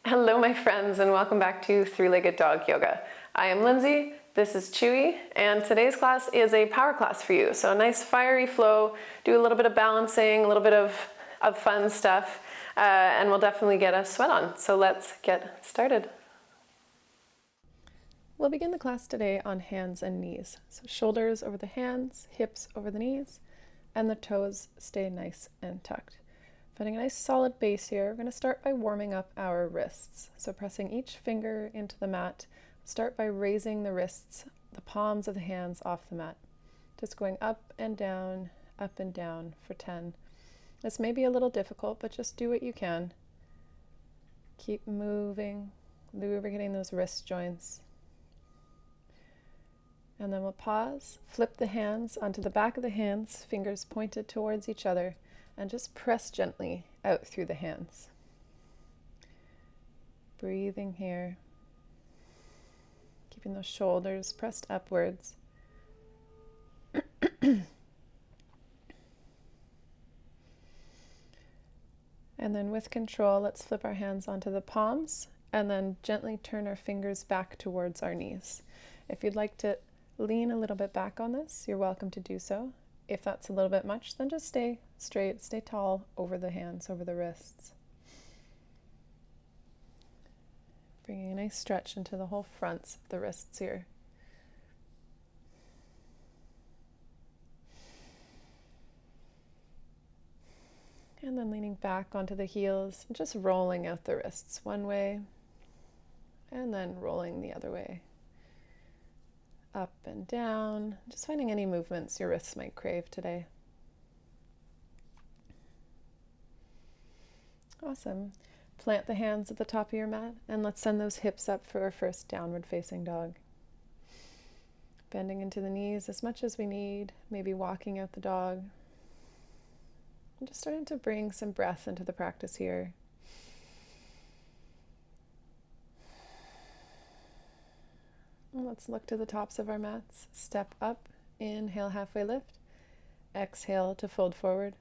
Hello, my friends, and welcome back to Three-Legged Dog Yoga. I am Lindsay, this is Chewy, and today's class is a power class for you. So a nice fiery flow, do a little bit of balancing, a little bit of fun stuff, and we'll definitely get a sweat on. So let's get started. We'll begin the class today on hands and knees. So shoulders over the hands, hips over the knees, and the toes stay nice and tucked. Finding a nice solid base here, we're going to start by warming up our wrists. So pressing each finger into the mat, start by raising the wrists, the palms of the hands off the mat. Just going up and down for 10. This may be a little difficult, but just do what you can. Keep moving, lubricating those wrist joints. And then we'll pause, flip the hands onto the back of the hands, fingers pointed towards each other, and just press gently out through the hands. Breathing here, keeping those shoulders pressed upwards. And then with control, let's flip our hands onto the palms and then gently turn our fingers back towards our knees. If you'd like to lean a little bit back on this, you're welcome to do so. If that's a little bit much, then just stay straight, stay tall over the hands, over the wrists. Bringing a nice stretch into the whole fronts of the wrists here. And then leaning back onto the heels, and just rolling out the wrists one way, and then rolling the other way. Up and down, just finding any movements your wrists might crave today. Awesome. Plant the hands at the top of your mat, and let's send those hips up for our first downward facing dog. Bending into the knees as much as we need, maybe walking out the dog. I'm just starting to bring some breath into the practice here. Let's look to the tops of our mats. Step up, inhale, halfway lift. Exhale to fold forward.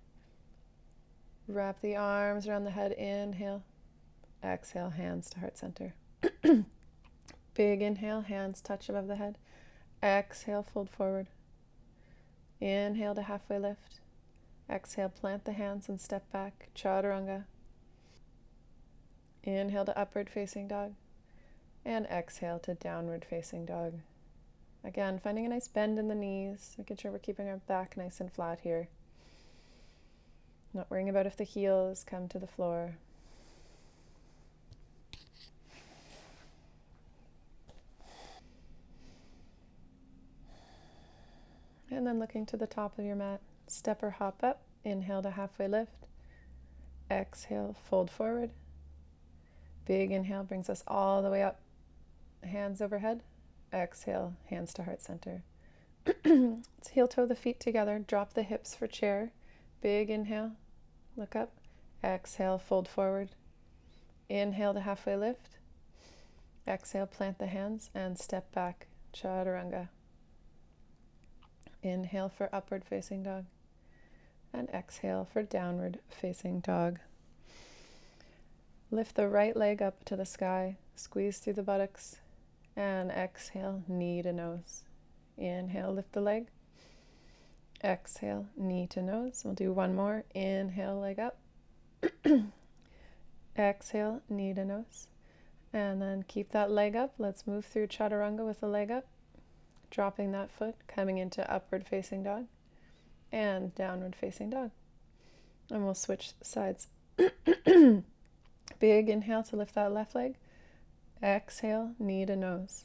Wrap the arms around the head, inhale. Exhale, hands to heart center. Big inhale, hands touch above the head. Exhale, fold forward. Inhale to halfway lift. Exhale, plant the hands and step back, chaturanga. Inhale to upward facing dog. And exhale to downward facing dog. Again, finding a nice bend in the knees, making sure we're keeping our back nice and flat here. Not worrying about if the heels come to the floor. And then looking to the top of your mat, step or hop up, inhale to halfway lift. Exhale, fold forward. Big inhale brings us all the way up. Hands overhead. Exhale, hands to heart center. Let's heel toe the feet together. Drop the hips for chair. Big inhale. Look up. Exhale, fold forward. Inhale to halfway lift. Exhale, plant the hands and step back. Chaturanga. Inhale for upward facing dog. And exhale for downward facing dog. Lift the right leg up to the sky. Squeeze through the buttocks. And exhale, knee to nose. Inhale, lift the leg. Exhale, knee to nose. We'll do one more. Inhale, leg up. Exhale, knee to nose. And then keep that leg up. Let's move through chaturanga with the leg up. Dropping that foot, coming into upward facing dog. And downward facing dog. And we'll switch sides. Big inhale to lift that left leg. Exhale, knee to nose.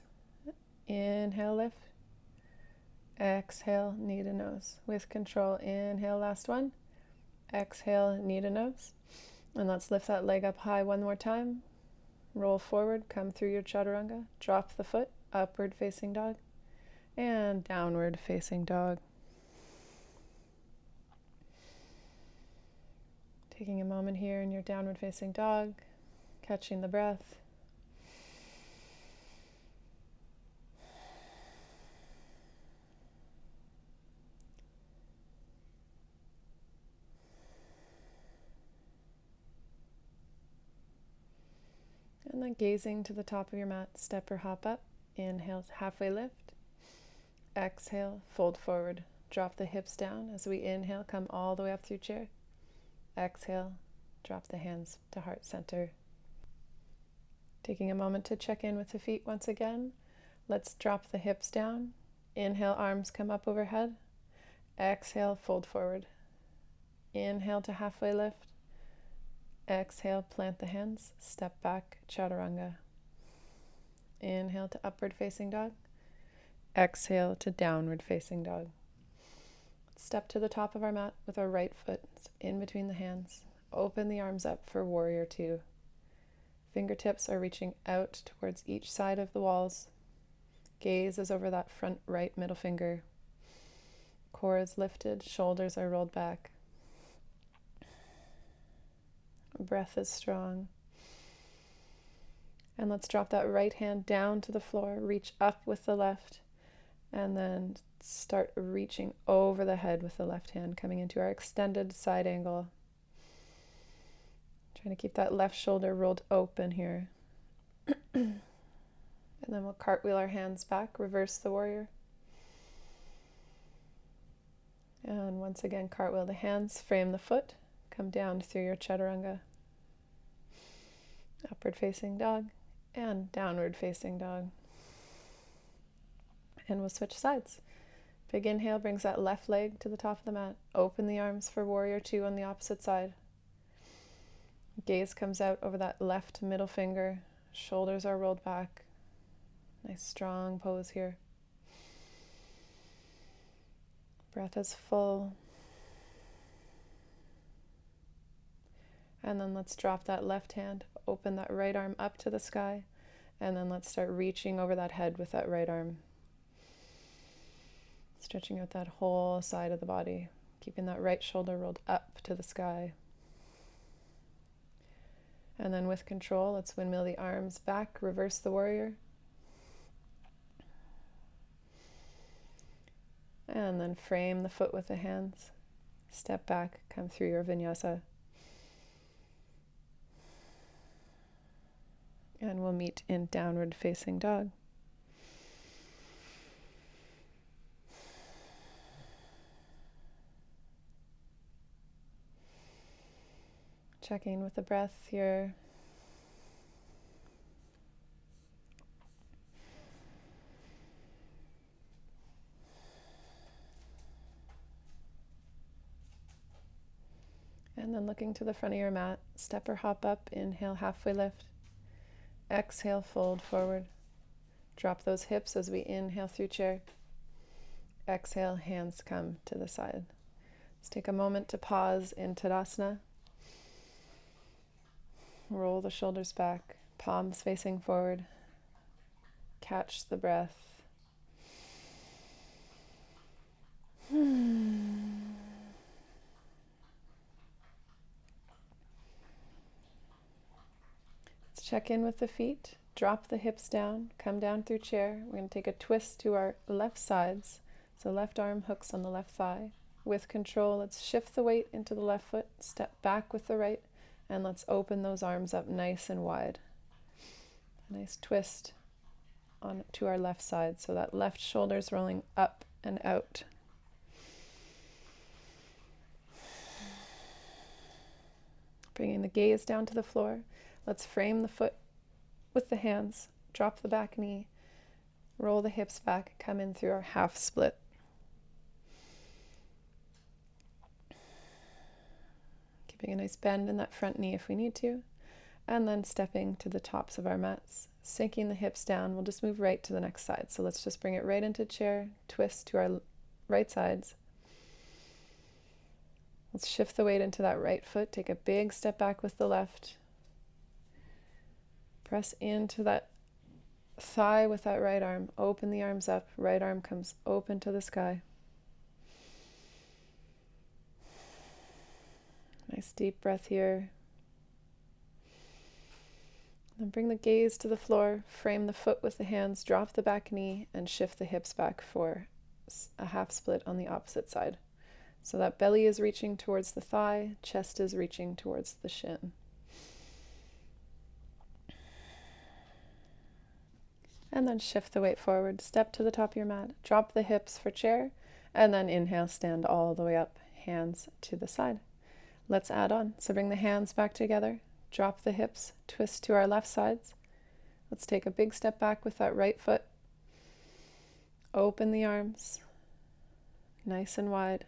Inhale, lift. Exhale, knee to nose. With control, inhale, last one. Exhale, knee to nose. And let's lift that leg up high one more time. Roll forward, come through your chaturanga. Drop the foot, upward facing dog. And downward facing dog. Taking a moment here in your downward facing dog, catching the breath. And then gazing to the top of your mat, step or hop up. Inhale, halfway lift. Exhale, fold forward. Drop the hips down. As we inhale, come all the way up through chair. Exhale, drop the hands to heart center. Taking a moment to check in with the feet once again. Let's drop the hips down. Inhale, arms come up overhead. Exhale, fold forward. Inhale to halfway lift. Exhale, plant the hands, step back, chaturanga. Inhale to upward facing dog. Exhale to downward facing dog. Step to the top of our mat with our right foot in between the hands. Open the arms up for warrior two. Fingertips are reaching out towards each side of the walls. Gaze is over that front right middle finger. Core is lifted, shoulders are rolled back. Breath is strong. And let's drop that right hand down to the floor, reach up with the left, and then start reaching over the head with the left hand, coming into our extended side angle. Trying to keep that left shoulder rolled open here. And then we'll cartwheel our hands back, reverse the warrior. And once again, cartwheel the hands, frame the foot, come down through your chaturanga. Upward facing dog and downward facing dog. And we'll switch sides. Big inhale brings that left leg to the top of the mat. Open the arms for warrior two on the opposite side. Gaze comes out over that left middle finger. Shoulders are rolled back. Nice strong pose here. Breath is full. And then let's drop that left hand, open that right arm up to the sky, and then let's start reaching over that head with that right arm. Stretching out that whole side of the body, keeping that right shoulder rolled up to the sky. And then with control, let's windmill the arms back, reverse the warrior. And then frame the foot with the hands. Step back, come through your vinyasa. And we'll meet in downward facing dog. Checking with the breath here. And then looking to the front of your mat, step or hop up, inhale, halfway lift. Exhale, fold forward. Drop those hips as we inhale through chair. Exhale, hands come to the side. Let's take a moment to pause in Tadasana. Roll the shoulders back, palms facing forward. Catch the breath. Let's check in with the feet. Drop the hips down, come down through chair. We're going to take a twist to our left sides. So left arm hooks on the left thigh. With control, let's shift the weight into the left foot, step back with the right, and let's open those arms up nice and wide. A nice twist on to our left side, so that left shoulder is rolling up and out. Bringing the gaze down to the floor. Let's frame the foot with the hands, drop the back knee, roll the hips back, come in through our half split. Keeping a nice bend in that front knee if we need to, and then stepping to the tops of our mats, sinking the hips down. We'll just move right to the next side. So let's just bring it right into chair, twist to our right sides. Let's shift the weight into that right foot, take a big step back with the left. Press into that thigh with that right arm, open the arms up, right arm comes open to the sky. Nice deep breath here. Then bring the gaze to the floor, frame the foot with the hands, drop the back knee, and shift the hips back for a half split on the opposite side. So that belly is reaching towards the thigh, chest is reaching towards the shin. And then shift the weight forward, step to the top of your mat, drop the hips for chair, and then inhale, stand all the way up, hands to the side. Let's add on. So bring the hands back together, drop the hips, twist to our left sides. Let's take a big step back with that right foot. Open the arms, nice and wide.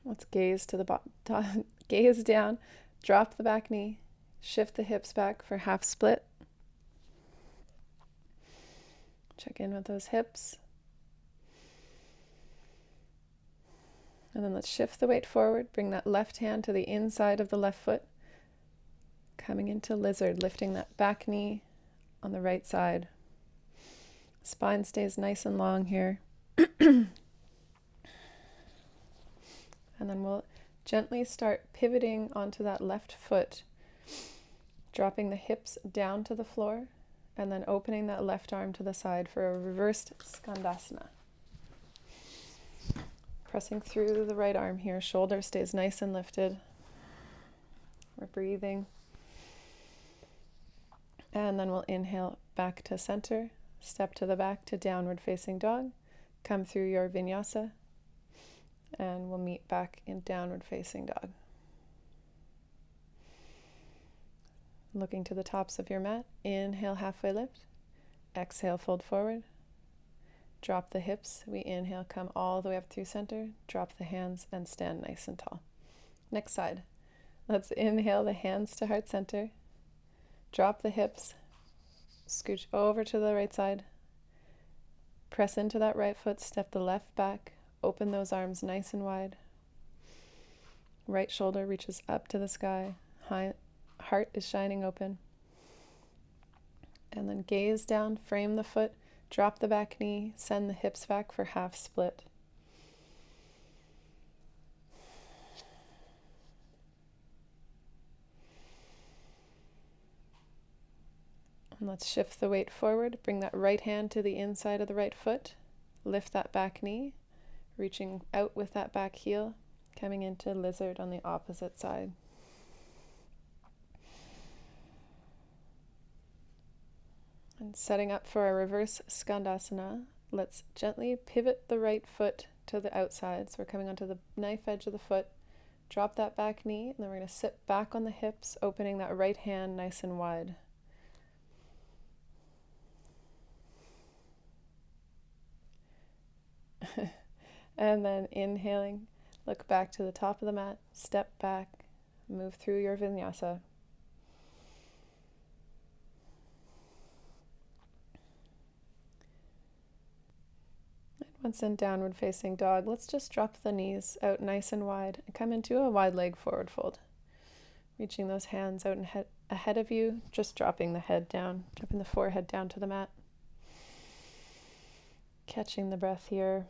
Let's gaze to the bottom, gaze down, drop the back knee, shift the hips back for half split. Check in with those hips. And then let's shift the weight forward. Bring that left hand to the inside of the left foot. Coming into lizard, lifting that back knee on the right side. Spine stays nice and long here. And then we'll gently start pivoting onto that left foot, dropping the hips down to the floor, and then opening that left arm to the side for a reversed skandasana. Pressing through the right arm here, shoulder stays nice and lifted. We're breathing. And then we'll inhale back to center, step to the back to downward facing dog, come through your vinyasa, and we'll meet back in downward facing dog. Looking to the tops of your mat, inhale, halfway lift, exhale, fold forward, drop the hips, we inhale, come all the way up through center, drop the hands and stand nice and tall. Next side, let's inhale the hands to heart center, drop the hips, scooch over to the right side, press into that right foot, step the left back, open those arms nice and wide. Right shoulder reaches up to the sky, heart is shining open. And then gaze down, frame the foot, drop the back knee, send the hips back for half split. And let's shift the weight forward, bring that right hand to the inside of the right foot, lift that back knee, reaching out with that back heel, coming into lizard on the opposite side. And setting up for our reverse skandasana, let's gently pivot the right foot to the outside. So we're coming onto the knife edge of the foot, drop that back knee, and then we're going to sit back on the hips, opening that right hand nice and wide. And then inhaling, look back to the top of the mat, step back, move through your vinyasa. And once in downward facing dog, let's just drop the knees out nice and wide and come into a wide leg forward fold. Reaching those hands out and ahead of you, just dropping the head down, dropping the forehead down to the mat. Catching the breath here.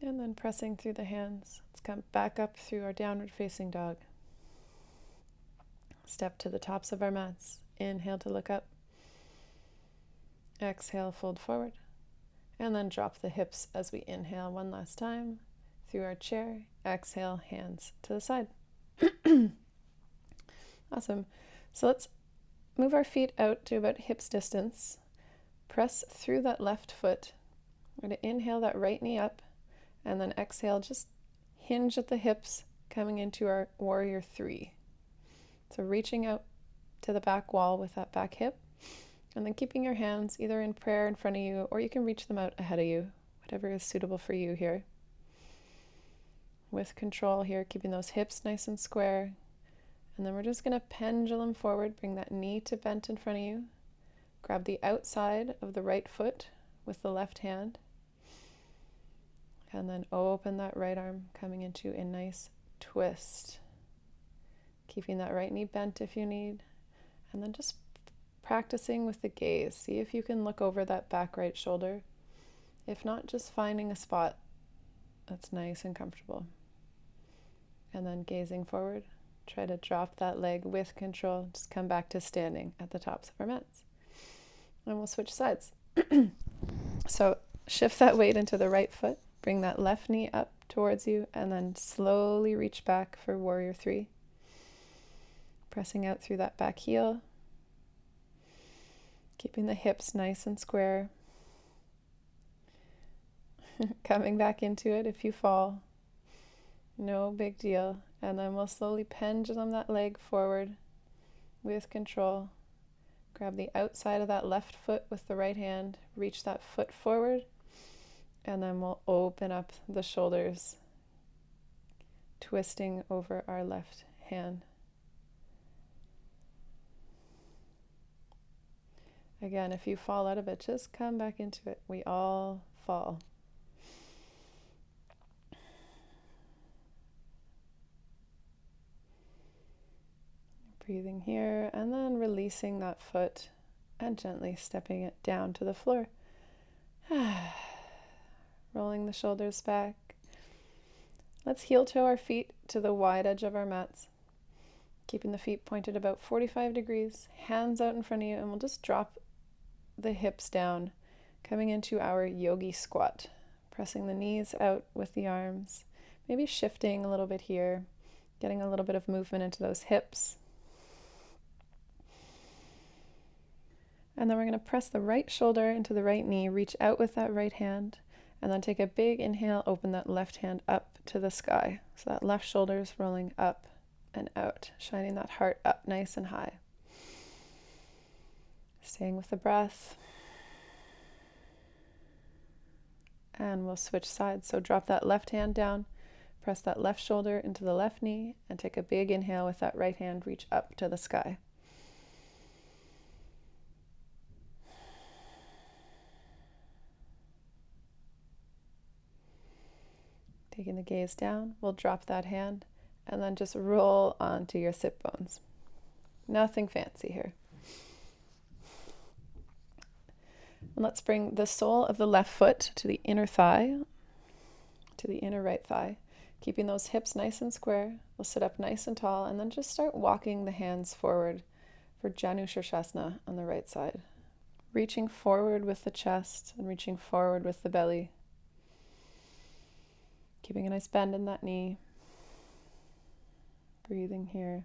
And then pressing through the hands. Let's come back up through our downward facing dog. Step to the tops of our mats. Inhale to look up. Exhale, fold forward. And then drop the hips as we inhale one last time through our chair. Exhale, hands to the side. Awesome. So let's move our feet out to about hips distance. Press through that left foot. We're going to inhale that right knee up. And then exhale, just hinge at the hips, coming into our warrior three. So reaching out to the back wall with that back hip, and then keeping your hands either in prayer in front of you, or you can reach them out ahead of you, whatever is suitable for you here. With control here, keeping those hips nice and square. And then we're just going to pendulum forward, bring that knee to bent in front of you. Grab the outside of the right foot with the left hand. And then open that right arm, coming into a nice twist. Keeping that right knee bent if you need. And then just practicing with the gaze. See if you can look over that back right shoulder. If not, just finding a spot that's nice and comfortable. And then gazing forward. Try to drop that leg with control. Just come back to standing at the tops of our mats. And we'll switch sides. So shift that weight into the right foot. Bring that left knee up towards you and then slowly reach back for warrior 3. Pressing out through that back heel. Keeping the hips nice and square. Coming back into it if you fall. No big deal. And then we'll slowly pendulum that leg forward with control. Grab the outside of that left foot with the right hand. Reach that foot forward. And then we'll open up the shoulders, twisting over our left hand. Again, if you fall out of it, just come back into it. We all fall. Breathing here, and then releasing that foot and gently stepping it down to the floor. Rolling the shoulders back. Let's heel toe our feet to the wide edge of our mats. Keeping the feet pointed about 45 degrees, hands out in front of you, and we'll just drop the hips down, coming into our yogi squat. Pressing the knees out with the arms, maybe shifting a little bit here, getting a little bit of movement into those hips. And then we're going to press the right shoulder into the right knee, reach out with that right hand, and then take a big inhale, open that left hand up to the sky. So that left shoulder is rolling up and out, shining that heart up nice and high. Staying with the breath. And we'll switch sides. So drop that left hand down, press that left shoulder into the left knee, and take a big inhale with that right hand, reach up to the sky. Taking the gaze down, we'll drop that hand and then just roll onto your sit bones. Nothing fancy here. And let's bring the sole of the left foot to the inner thigh, to the inner right thigh. Keeping those hips nice and square. We'll sit up nice and tall and then just start walking the hands forward for Janu Shirshasana on the right side. Reaching forward with the chest and reaching forward with the belly. Keeping a nice bend in that knee. Breathing here.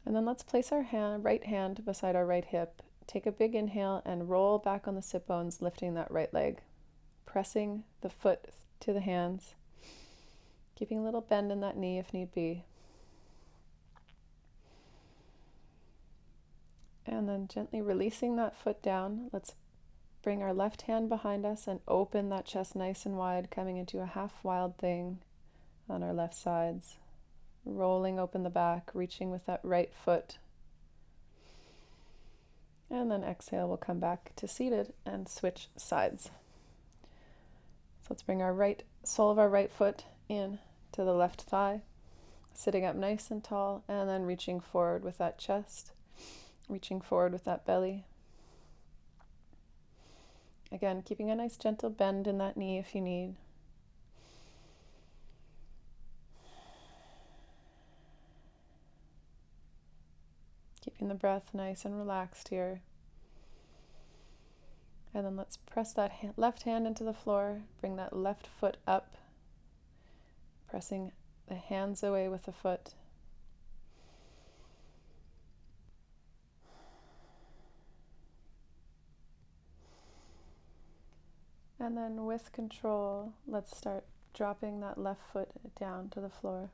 And then let's place our right hand beside our right hip. Take a big inhale and roll back on the sit bones, lifting that right leg. Pressing the foot to the hands. Keeping a little bend in that knee if need be. And then gently releasing that foot down. Let's bring our left hand behind us and open that chest nice and wide, coming into a half wild thing on our left sides. Rolling open the back, reaching with that right foot. And then exhale, we'll come back to seated and switch sides. So let's bring our right sole of our right foot in to the left thigh, sitting up nice and tall, and then reaching forward with that chest, reaching forward with that belly. Again, keeping a nice gentle bend in that knee if you need. Keeping the breath nice and relaxed here. And then let's press that left hand into the floor, bring that left foot up, pressing the hands away with the foot. And then with control, let's start dropping that left foot down to the floor.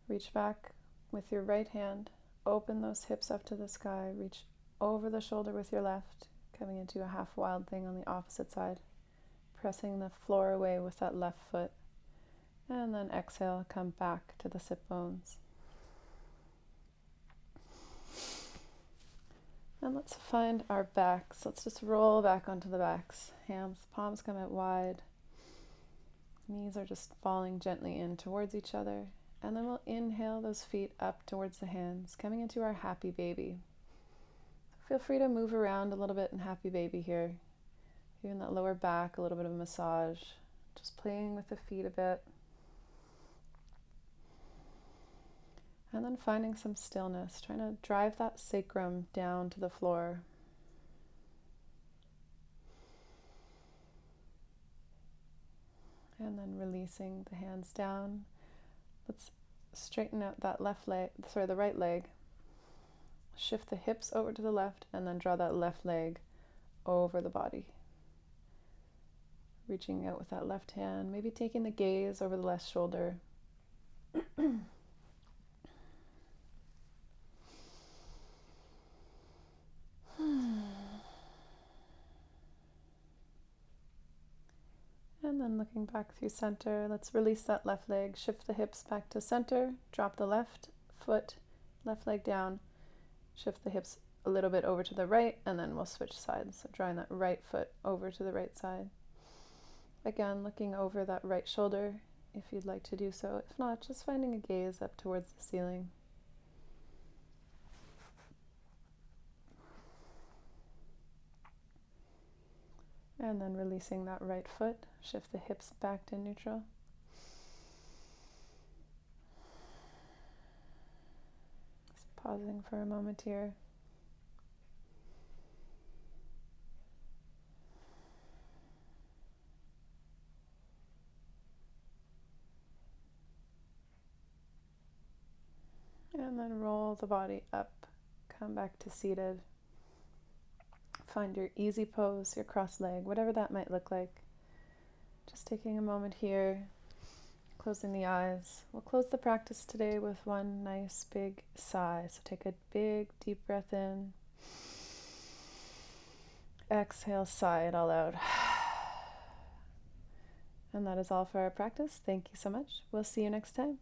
Reach back with your right hand, open those hips up to the sky, reach over the shoulder with your left, coming into a half wild thing on the opposite side, pressing the floor away with that left foot, and then exhale, come back to the sit bones. And let's find our backs. Let's just roll back onto the backs. Hands, palms come out wide. Knees are just falling gently in towards each other. And then we'll inhale those feet up towards the hands, coming into our happy baby. So feel free to move around a little bit in happy baby here. Even that lower back, a little bit of a massage. Just playing with the feet a bit. And then finding some stillness, trying to drive that sacrum down to the floor. And then releasing the hands down. Let's straighten out that the right leg. Shift the hips over to the left and then draw that left leg over the body. Reaching out with that left hand, maybe taking the gaze over the left shoulder. And then looking back through center, let's release that left leg, shift the hips back to center, drop the left foot, left leg down, shift the hips a little bit over to the right, and then we'll switch sides. So drawing that right foot over to the right side. Again, looking over that right shoulder if you'd like to do so. If not, just finding a gaze up towards the ceiling. And then releasing that right foot, shift the hips back to neutral. Just pausing for a moment here. And then roll the body up, come back to seated. Find your easy pose, your cross leg, whatever that might look like. Just taking a moment here, closing the eyes. We'll close the practice today with one nice big sigh. So take a big deep breath in. Exhale, sigh it all out. And that is all for our practice. Thank you so much. We'll see you next time.